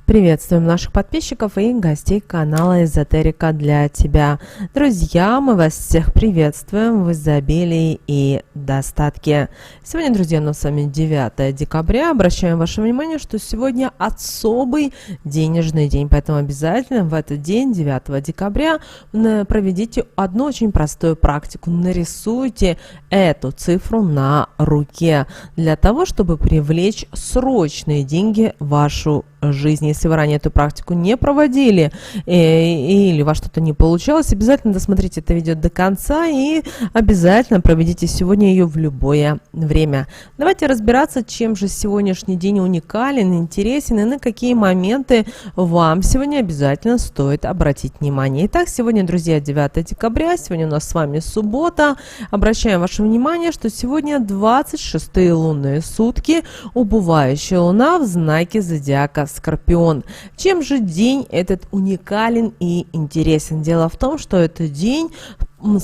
Приветствуем наших подписчиков и гостей канала Эзотерика для тебя. Друзья, мы вас всех приветствуем в изобилии и достатке. Сегодня, друзья, у нас с вами 9 декабря. Обращаем ваше внимание, что сегодня особый денежный день, поэтому обязательно в этот день, 9 декабря, проведите одну очень простую практику. Нарисуйте эту цифру на руке для того, чтобы привлечь срочные деньги в вашу жизни. Если вы ранее эту практику не проводили или у вас что-то не получалось, обязательно досмотрите это видео до конца и обязательно проведите сегодня ее в любое время. Давайте разбираться, чем же сегодняшний день уникален, интересен и на какие моменты вам сегодня обязательно стоит обратить внимание. Итак, сегодня, друзья, 9 декабря, сегодня у нас с вами суббота. Обращаем ваше внимание, что сегодня 26-е лунные сутки, убывающая луна в знаке зодиака Скорпион. Чем же день этот уникален и интересен? Дело в том, что этот день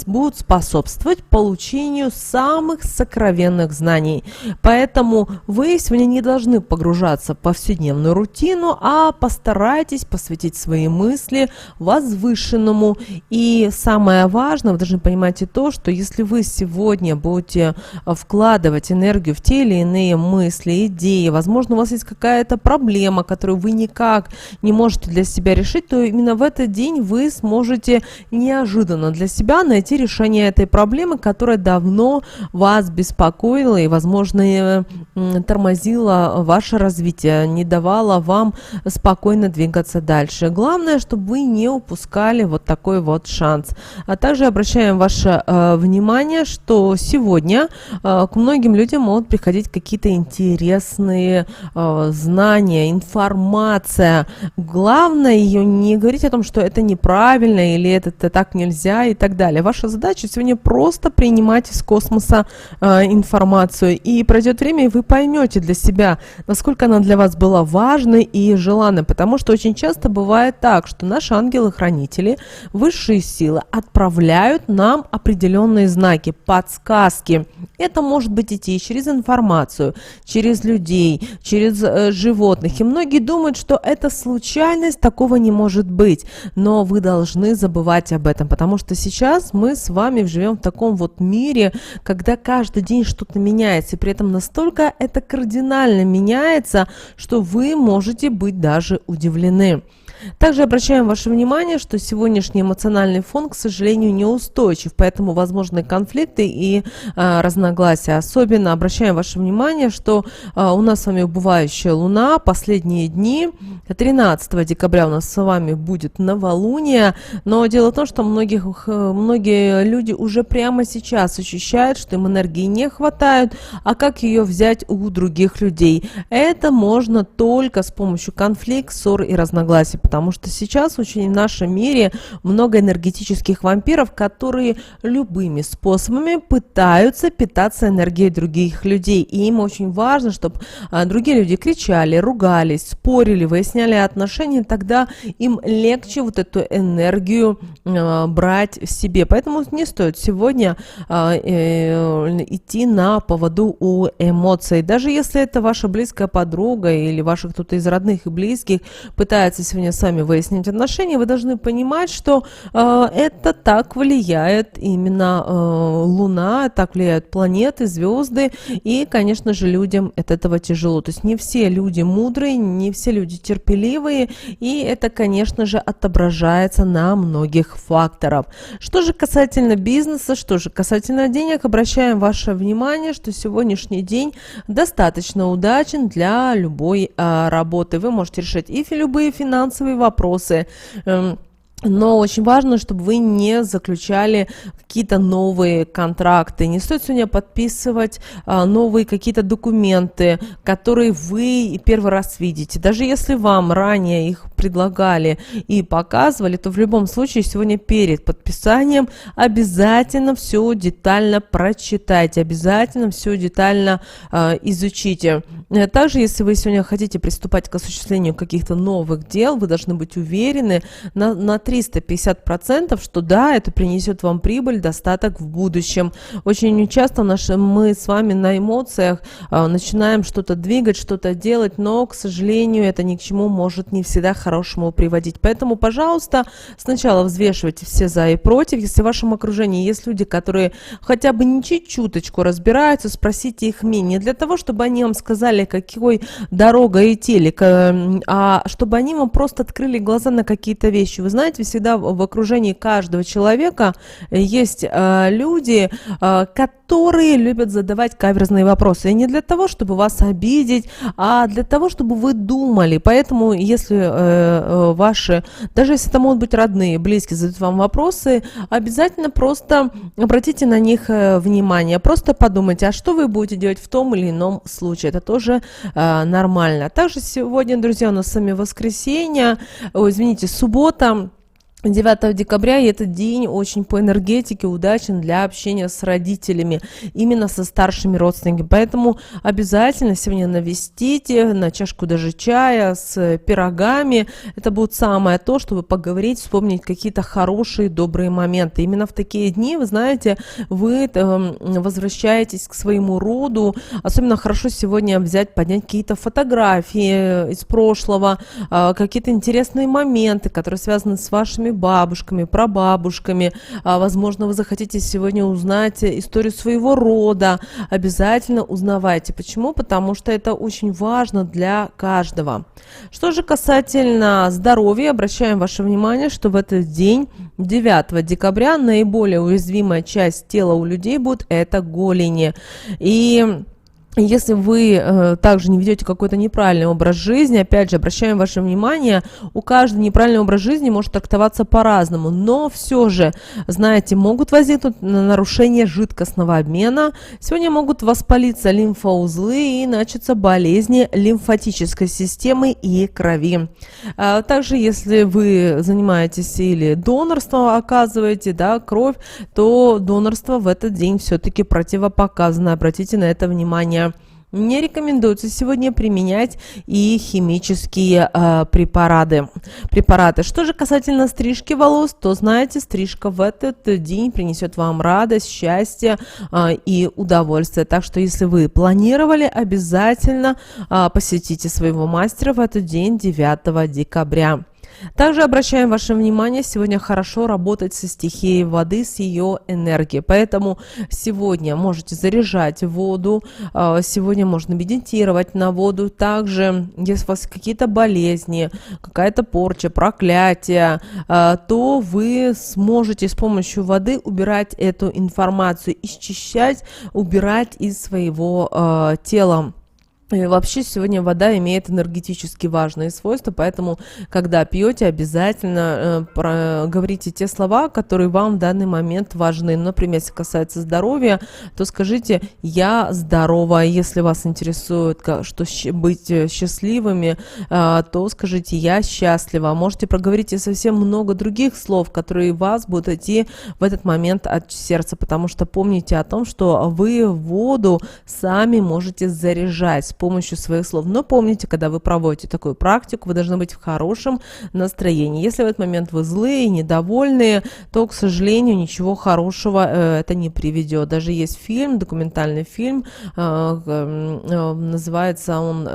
будут способствовать получению самых сокровенных знаний. Поэтому вы сегодня не должны погружаться в повседневную рутину, а постарайтесь посвятить свои мысли возвышенному. И самое важное, вы должны понимать и то, что если вы сегодня будете вкладывать энергию в те или иные мысли, идеи, возможно, у вас есть какая-то проблема, которую вы никак не можете для себя решить, то именно в этот день вы сможете неожиданно для себя найти решение этой проблемы, которая давно вас беспокоила и, возможно, тормозила ваше развитие, не давала вам спокойно двигаться дальше. Главное, чтобы вы не упускали вот такой вот шанс. А также обращаем ваше внимание, что сегодня к многим людям могут приходить какие-то интересные знания, информация. Главное ее не говорить о том, что это неправильно или это так нельзя и так далее. Ваша задача сегодня просто принимать из космоса информацию, и пройдет время, и вы поймете для себя, насколько она для вас была важной и желанной, потому что очень часто бывает так, что наши ангелы-хранители, высшие силы отправляют нам определенные знаки, подсказки. Это может быть идти через информацию, через людей, через животных, и многие думают, что это случайность, такого не может быть, но вы должны забывать об этом, потому что сейчас мы с вами живем в таком вот мире, когда каждый день что-то меняется, и при этом настолько это кардинально меняется, что вы можете быть даже удивлены. Также обращаем ваше внимание, что сегодняшний эмоциональный фон, к сожалению, неустойчив, поэтому возможны конфликты и разногласия. Особенно обращаем ваше внимание, что у нас с вами убывающая луна, последние дни, 13 декабря у нас с вами будет новолуние, но дело в том, что многие люди уже прямо сейчас ощущают, что им энергии не хватает, а как ее взять у других людей? Это можно только с помощью конфликтов, ссор и разногласий. Потому что сейчас очень в нашем мире много энергетических вампиров, которые любыми способами пытаются питаться энергией других людей. И им очень важно, чтобы другие люди кричали, ругались, спорили, выясняли отношения, тогда им легче вот эту энергию брать в себе. Поэтому не стоит сегодня идти на поводу у эмоций. Даже если это ваша близкая подруга или ваша кто-то из родных и близких пытается сегодня с вами выяснить отношения, вы должны понимать, что это так влияет именно Луна, так влияют планеты, звезды, и, конечно же, людям от этого тяжело. То есть не все люди мудрые, не все люди терпеливые, и это, конечно же, отображается на многих факторах. Что же касательно бизнеса, что же касательно денег, обращаем ваше внимание, что сегодняшний день достаточно удачен для любой работы. Вы можете решать и любые финансовые вопросы, но очень важно, чтобы вы не заключали какие-то новые контракты. Не стоит сегодня подписывать новые какие-то документы, которые вы первый раз видите. Даже если вам ранее их предлагали и показывали, то в любом случае сегодня перед подписанием обязательно все детально прочитайте, обязательно все детально изучите. Также, если вы сегодня хотите приступать к осуществлению каких-то новых дел, вы должны быть уверены на 350%, что да, это принесет вам прибыль, достаток в будущем. Очень часто мы с вами на эмоциях начинаем что-то двигать, что-то делать, но, к сожалению, это ни к чему может не всегда хорошему приводить. Поэтому, пожалуйста, сначала взвешивайте все за и против. Если в вашем окружении есть люди, которые хотя бы не чуть-чуточку разбираются, спросите их мнение. Для того, чтобы они вам сказали, какой дорогой идти, а чтобы они вам просто открыли глаза на какие-то вещи. Вы знаете, всегда в окружении каждого человека есть люди, которые любят задавать каверзные вопросы. И не для того, чтобы вас обидеть, а для того, чтобы вы думали. Поэтому, если даже если это могут быть родные, близкие, задают вам вопросы, обязательно просто обратите на них внимание. Просто подумайте, а что вы будете делать в том или ином случае. Это тоже нормально. Также сегодня, друзья, у нас с вами суббота. 9 декабря, и этот день очень по энергетике удачен для общения с родителями, именно со старшими родственниками. Поэтому обязательно сегодня навестите на чашку даже чая с пирогами. Это будет самое то, чтобы поговорить, вспомнить какие-то хорошие, добрые моменты. Именно в такие дни, вы знаете, вы возвращаетесь к своему роду. Особенно хорошо сегодня поднять какие-то фотографии из прошлого, какие-то интересные моменты, которые связаны с вашими бабушками, прабабушками. Возможно, вы захотите сегодня узнать историю своего рода. Обязательно узнавайте. Почему? Потому что это очень важно для каждого. Что же касательно здоровья, обращаем ваше внимание, что в этот день, 9 декабря, наиболее уязвимая часть тела у людей будет это голени. И если вы также не ведете какой-то неправильный образ жизни, опять же, обращаем ваше внимание, у каждого неправильный образ жизни может трактоваться по-разному, но все же, знаете, могут возникнуть нарушения жидкостного обмена, сегодня могут воспалиться лимфоузлы и начаться болезни лимфатической системы и крови. Также, если вы занимаетесь или донорством оказываете, да, кровь, то донорство в этот день все-таки противопоказано, обратите на это внимание. Не рекомендуется сегодня применять и химические препараты. Что же касательно стрижки волос, то знаете, стрижка в этот день принесет вам радость, счастье и удовольствие. Так что, если вы планировали, обязательно посетите своего мастера в этот день, 9 декабря. Также обращаем ваше внимание, сегодня хорошо работать со стихией воды, с ее энергией. Поэтому сегодня можете заряжать воду, сегодня можно медитировать на воду. Также, если у вас какие-то болезни, какая-то порча, проклятие, то вы сможете с помощью воды убирать эту информацию, исчищать, убирать из своего тела. И вообще сегодня вода имеет энергетически важные свойства, поэтому, когда пьете, обязательно говорите те слова, которые вам в данный момент важны. Например, если касается здоровья, то скажите «я здорова». Если вас интересует, что быть счастливыми, то скажите «я счастлива». Можете проговорить и совсем много других слов, которые вас будут идти в этот момент от сердца, потому что помните о том, что вы воду сами можете заряжать с помощью своих слов. Но помните, когда вы проводите такую практику, вы должны быть в хорошем настроении. Если в этот момент вы злые, недовольные, то, к сожалению, ничего хорошего это не приведет. Даже есть фильм, документальный фильм, называется он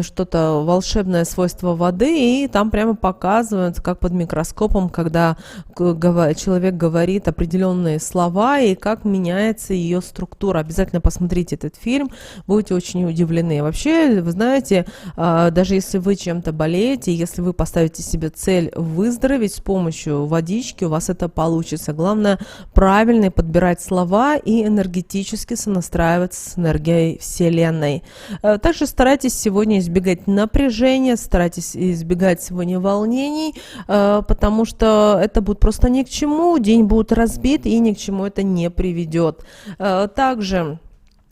что-то волшебное свойство воды, и там прямо показывают, как под микроскопом, когда человек говорит определенные слова и как меняется ее структура. Обязательно посмотрите этот фильм, будете очень удивлены. Вообще, вы знаете, даже если вы чем-то болеете, если вы поставите себе цель выздороветь с помощью водички, у вас это получится. Главное, правильно подбирать слова и энергетически сонастраиваться с энергией Вселенной. Также старайтесь сегодня избегать напряжения, старайтесь избегать сегодня волнений, потому что это будет просто ни к чему, день будет разбит и ни к чему это не приведет. Также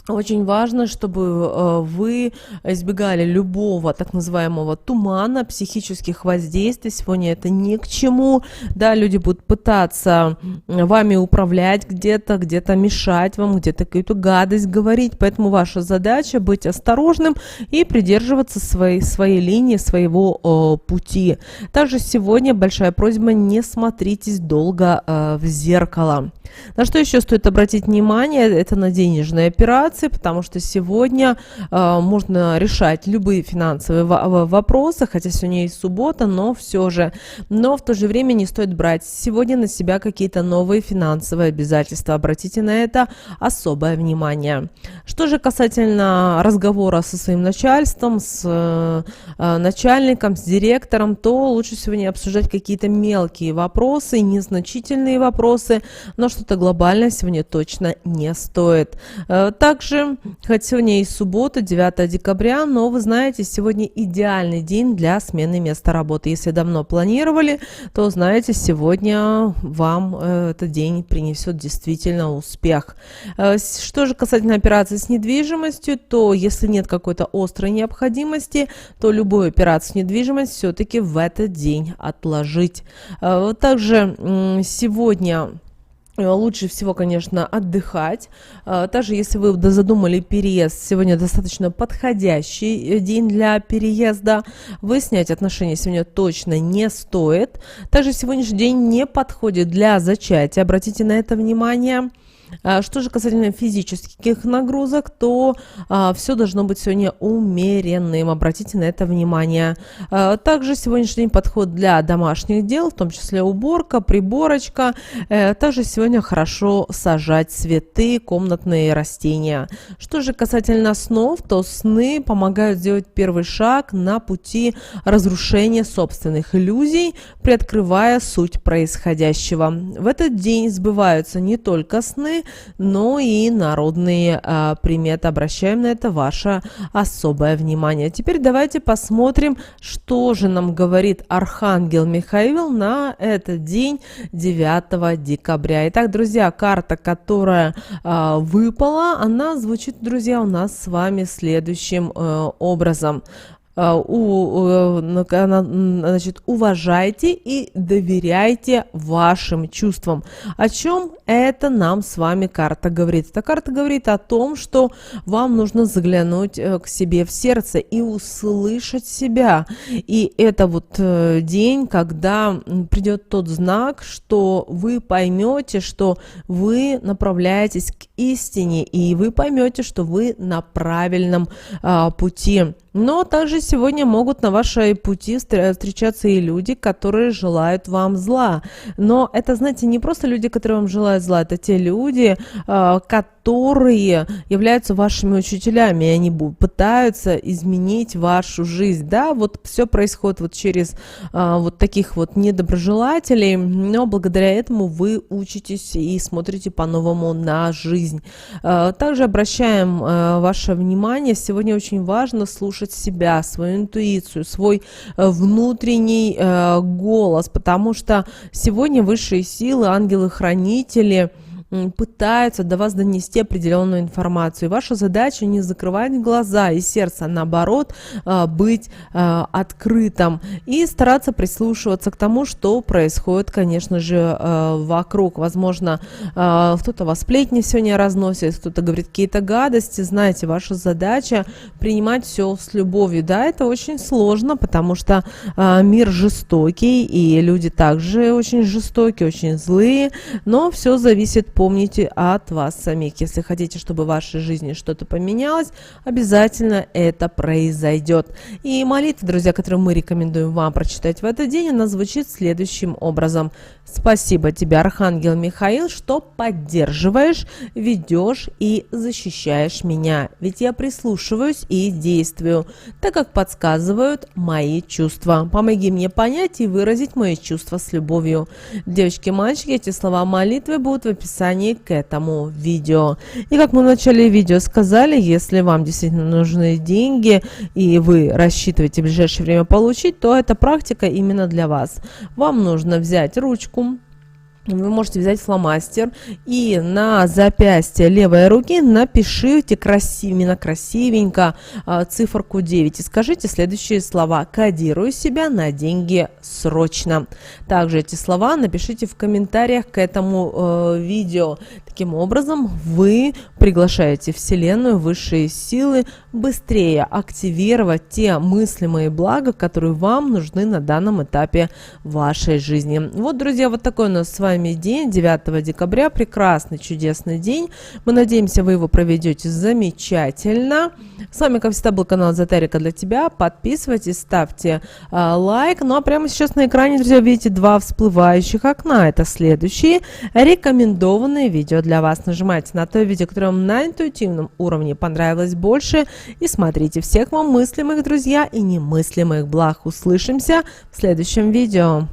Очень важно, чтобы вы избегали любого так называемого тумана, психических воздействий. Сегодня это ни к чему. Да, люди будут пытаться вами управлять где-то мешать вам, где-то какую-то гадость говорить. Поэтому ваша задача быть осторожным и придерживаться своей линии, своего пути. Также сегодня большая просьба: не смотритесь долго в зеркало. На что еще стоит обратить внимание, это на денежные операции, потому что сегодня можно решать любые финансовые вопросы, хотя сегодня и суббота, но все же. Но в то же время не стоит брать сегодня на себя какие-то новые финансовые обязательства. Обратите на это особое внимание. Что же касательно разговора со своим начальством, с начальником, с директором, то лучше сегодня обсуждать какие-то мелкие вопросы, незначительные вопросы, но что-то глобальное сегодня точно не стоит. Также, хоть сегодня и суббота, 9 декабря, но вы знаете, сегодня идеальный день для смены места работы. Если давно планировали, то знаете, сегодня вам этот день принесет действительно успех. Что же касательно операции с недвижимостью, то если нет какой-то острой необходимости, то любую операцию с недвижимостью все-таки в этот день отложить. Также сегодня лучше всего, конечно, отдыхать. Также, если вы задумали переезд, сегодня достаточно подходящий день для переезда. Выяснять отношения сегодня точно не стоит. Также сегодняшний день не подходит для зачатия. Обратите на это внимание. Что же касательно физических нагрузок, то все должно быть сегодня умеренным. Обратите на это внимание. Также сегодняшний день подход для домашних дел, в том числе уборка, приборочка. Также сегодня хорошо сажать цветы, комнатные растения. Что же касательно снов, то сны помогают сделать первый шаг на пути разрушения собственных иллюзий, приоткрывая суть происходящего. В этот день сбываются не только сны, но и народные приметы. Обращаем на это ваше особое внимание. Теперь давайте посмотрим, что же нам говорит Архангел Михаил на этот день, 9 декабря. Итак, друзья, карта, которая выпала, она звучит, друзья, у нас с вами следующим образом. Значит, уважайте и доверяйте вашим чувствам. О чем это нам с вами карта говорит? Эта карта говорит о том, что вам нужно заглянуть к себе в сердце и услышать себя. И это вот день, когда придет тот знак, что вы поймете, что вы направляетесь к истине, и вы поймете, что вы на правильном пути. Но также сегодня могут на вашей пути встречаться и люди, которые желают вам зла. Но это, знаете, не просто люди, которые вам желают зла, это те люди, которые являются вашими учителями, и они пытаются изменить вашу жизнь. Да, вот все происходит вот через вот таких вот недоброжелателей, но благодаря этому вы учитесь и смотрите по-новому на жизнь. Также обращаем ваше внимание, сегодня очень важно слушать себя, свою интуицию, свой внутренний голос, потому что сегодня высшие силы, ангелы-хранители пытаются до вас донести определенную информацию. И ваша задача не закрывать глаза и сердце, а наоборот, быть открытым и стараться прислушиваться к тому, что происходит, конечно же, вокруг. Возможно, кто-то вас сплетни сегодня разносит, кто-то говорит какие-то гадости. Знаете, ваша задача принимать все с любовью. Да, это очень сложно, потому что мир жестокий, и люди также очень жестокие, очень злые, но все зависит, помните, от вас самих. Если хотите, чтобы в вашей жизни что-то поменялось, обязательно это произойдет. И молитва, друзья, которую мы рекомендуем вам прочитать в этот день, она звучит следующим образом. Спасибо тебе, Архангел Михаил, что поддерживаешь, ведешь и защищаешь меня. Ведь я прислушиваюсь и действую, так как подсказывают мои чувства. Помоги мне понять и выразить мои чувства с любовью. Девочки и мальчики, эти слова молитвы будут в описании к этому видео. И как мы в начале видео сказали, если вам действительно нужны деньги и вы рассчитываете в ближайшее время получить, то эта практика именно для вас. Вам нужно взять ручку, вы можете взять фломастер и на запястье левой руки напишите именно красивенько циферку 9 и скажите следующие слова: «Кодирую себя на деньги срочно». Также эти слова напишите в комментариях к этому видео. Таким образом, вы приглашаете Вселенную, высшие силы быстрее активировать те мыслимые блага, которые вам нужны на данном этапе вашей жизни. Вот, друзья, вот такой у нас с вами день, 9 декабря, прекрасный, чудесный день. Мы надеемся, вы его проведете замечательно. С вами, как всегда, был канал Эзотерика для тебя. Подписывайтесь, ставьте лайк. Ну а прямо сейчас на экране, друзья, видите два всплывающих окна. Это следующие рекомендованные видео для вас. Нажимайте на то видео, которое вам на интуитивном уровне понравилось больше. И смотрите. Всех вам мыслимых, друзья, и немыслимых благ. Услышимся в следующем видео.